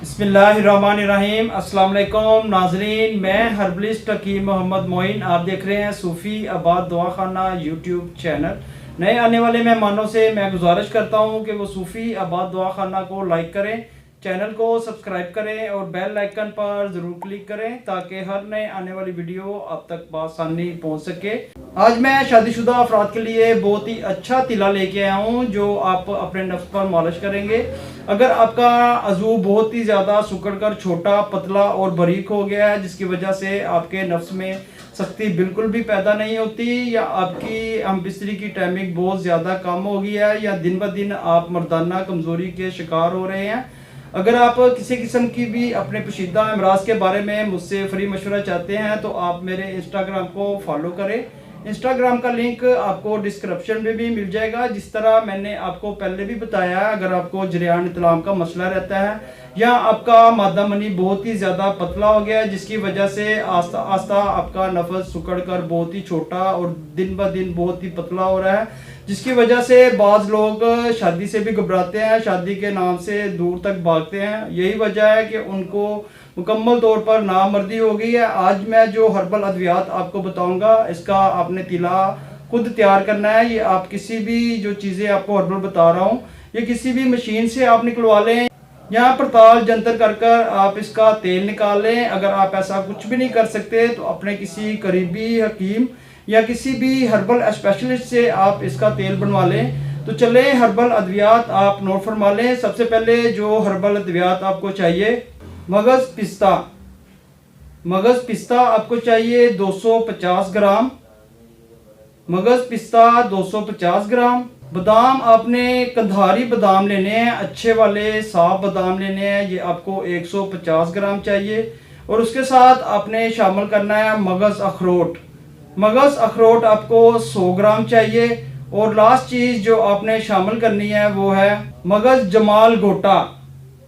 बिस्मिल्लाहिर्रहमानिर्रहीम। अस्सलाम वालेकुम नाजरीन, मैं हर्बलिस्ट हकीम मोहम्मद मोइन। आप देख रहे हैं सूफ़ी आबाद दवाखाना यूट्यूब चैनल। नए आने वाले मेहमानों से मैं गुजारिश करता हूं कि वो सूफ़ी आबाद दवाखाना को लाइक करें, चैनल को सब्सक्राइब करें और बेल आइकन पर ज़रूर क्लिक करें ताकि हर नए आने वाली वीडियो आप तक बआसानी पहुंच सके। आज मैं शादीशुदा अफराद के लिए बहुत ही अच्छा तिला लेके आया हूँ जो आप अपने नफ्स पर मालिश करेंगे। अगर आपका अज़ू बहुत ही ज़्यादा सुकड़ कर छोटा, पतला और बारीक हो गया है जिसकी वजह से आपके नफ्स में सख्ती बिल्कुल भी पैदा नहीं होती, या आपकी हम बिस्तरी की टाइमिंग बहुत ज़्यादा कम हो गई है, या दिन ब दिन आप मर्दाना कमज़ोरी के शिकार हो रहे हैं, अगर आप किसी किस्म की भी अपने पोशीदा अमराज के बारे में मुझसे फ्री मशवरा चाहते हैं तो आप मेरे इंस्टाग्राम को फॉलो करें। इंस्टाग्राम का लिंक आपको डिस्क्रिप्शन में भी मिल जाएगा। जिस तरह मैंने आपको पहले भी बताया है, अगर आपको जरियान इतलाम का मसला रहता है या आपका मादा मनी बहुत ही ज़्यादा पतला हो गया है जिसकी वजह से आस्ता आस्ता आपका नफस सुकड़ कर बहुत ही छोटा और दिन ब दिन बहुत ही पतला हो रहा है, जिसकी वजह से बाज़ लोग शादी से भी घबराते हैं, शादी के नाम से दूर तक भागते हैं। यही वजह है कि उनको मुकम्मल तौर पर नामर्दी हो गई है। आज मैं जो हर्बल अद्वियात आपको बताऊंगा इसका आपने तिला खुद तैयार करना है। ये आप किसी भी जो चीज़ें आपको हर्बल बता रहा हूँ ये किसी भी मशीन से आप निकलवा लें, यहाँ पड़ताल जंतर कर कर आप इसका तेल निकाल लें। अगर आप ऐसा कुछ भी नहीं कर सकते तो अपने किसी करीबी हकीम या किसी भी हर्बल स्पेशलिस्ट से आप इसका तेल बनवा लें। तो चलें हर्बल अद्वियात आप नोट फरमा लें। सबसे पहले जो हर्बल अद्वियात आपको चाहिए, मगज़ पिस्ता। मगज़ पिस्ता आपको चाहिए 250 ग्राम। मगज़ पिस्ता 250 ग्राम। बादाम आपने कंधारी बादाम लेने हैं, अच्छे वाले साफ बादाम लेने हैं, ये आपको 150 ग्राम चाहिए। और उसके साथ आपने शामिल करना है मगज़ अखरोट। मगज़ अखरोट आपको 100 ग्राम चाहिए। और लास्ट चीज़ जो आपने शामिल करनी है वो है मगज़ जमाल गोटा।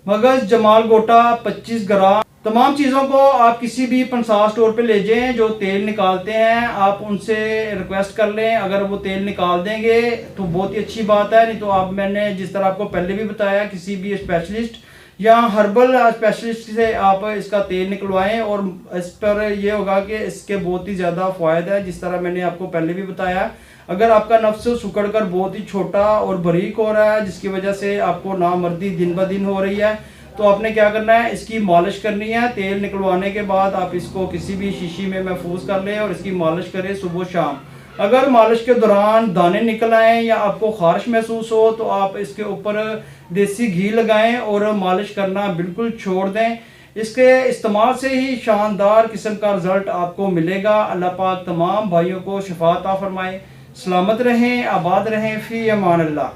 मगज़ जमाल गोटा 25 ग्राम। तमाम चीज़ों को आप किसी भी पंसार स्टोर पे ले जाएं जो तेल निकालते हैं, आप उनसे रिक्वेस्ट कर लें। अगर वो तेल निकाल देंगे तो बहुत ही अच्छी बात है, नहीं तो आप मैंने जिस तरह आपको पहले भी बताया किसी भी स्पेशलिस्ट या हर्बल स्पेशलिस्ट से आप इसका तेल निकलवाएं और इस पर यह होगा कि इसके बहुत ही ज़्यादा फ़ायदा है। जिस तरह मैंने आपको पहले भी बताया, अगर आपका नफ्स सुकड़ कर बहुत ही छोटा और बारीक हो रहा है जिसकी वजह से आपको नामर्दी दिन ब दिन हो रही है, तो आपने क्या करना है, इसकी मालिश करनी है। तेल निकलवाने के बाद आप इसको किसी भी शीशी में महफूज कर लें और इसकी मालिश करें सुबह शाम। अगर मालिश के दौरान दाने निकल आएँ या आपको खारिश महसूस हो तो आप इसके ऊपर देसी घी लगाएं और मालिश करना बिल्कुल छोड़ दें। इसके इस्तेमाल से ही शानदार किस्म का रिजल्ट आपको मिलेगा। अल्लाह पाक तमाम भाइयों को शिफा अता फरमाए। सलामत रहें, आबाद रहें, फ़ी अमान अल्लाह।